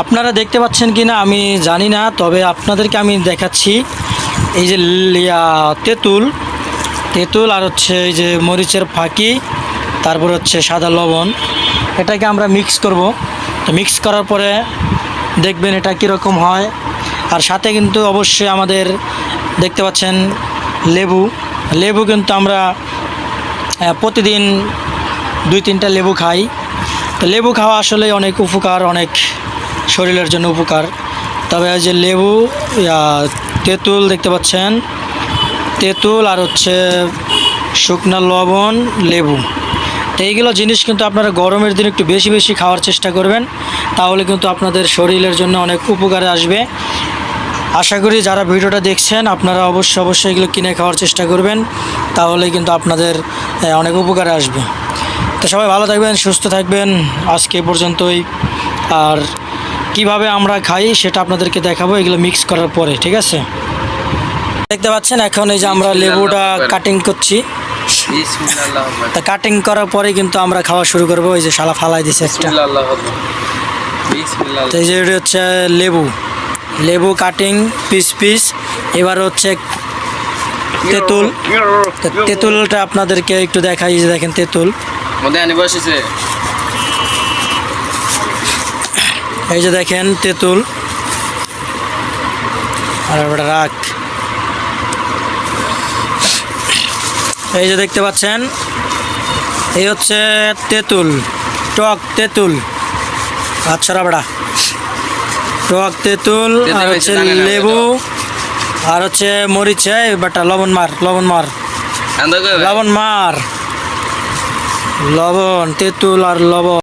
আপনারা দেখতে পাচ্ছেন কি না আমি জানি না, তবে আপনাদেরকে আমি দেখাচ্ছি। এই যে তেঁতুল তেঁতুল আর হচ্ছে এই যে মরিচের ফাঁকি, তারপর হচ্ছে সাদা লবণ, এটাকে আমরা মিক্স করব। তো মিক্স করার পরে দেখবেন এটা কীরকম হয়। আর সাথে কিন্তু অবশ্যই আমাদের দেখতে পাচ্ছেন লেবু। লেবু কিন্তু আমরা প্রতিদিন 2-3টা লেবু খাই। তো লেবু খাওয়া আসলে অনেক উপকার, অনেক শরীরের জন্য উপকার। তবে এই যে লেবু, তেঁতুল দেখতে পাচ্ছেন, তেঁতুল আর হচ্ছে শুকনো লবণ, লেবু। তো এইগুলো জিনিস কিন্তু আপনারা গরমের দিন একটু বেশি বেশি খাওয়ার চেষ্টা করবেন, তাহলে কিন্তু আপনাদের শরীরের জন্য অনেক উপকারে আসবে। আশা করি যারা ভিডিওটা দেখছেন আপনারা অবশ্যই এগুলো কিনে খাওয়ার চেষ্টা করবেন, তাহলে কিন্তু আপনাদের অনেক উপকারে আসবে। তো সবাই ভালো থাকবেন, সুস্থ থাকবেন। আজকে এ পর্যন্তই। আর কিভাবে আমরা খাই সেটা আপনাদেরকে দেখাবো এগুলো মিক্স করার পরে, ঠিক আছে? দেখতে পাচ্ছেন এখন এই যে আমরা লেবুটা কাটিং করছি। তা কাটিং করার পরে কিন্তু আমরা খাওয়া শুরু করবো। এই যে শালা ফালাই দিছে একটা। তো এই যে এটা হচ্ছে লেবু কাটিং পিস পিস। এবার হচ্ছে তেঁতুল। তেঁতুলটা আপনাদেরকে একটু দেখাই। যে দেখেন তেঁতুল, এই যে দেখেন তেঁতুল। আর ওটা রাখ। এই যে দেখতে পাচ্ছেন এই হচ্ছে তেঁতুল, টক তেঁতুল। আচ্ছা রাবড়া, টক তেঁতুল আর হচ্ছে লেবু আর হচ্ছে মরিচ। বাটা লবণ মার, লবণ, তেঁতুল আর লবণ।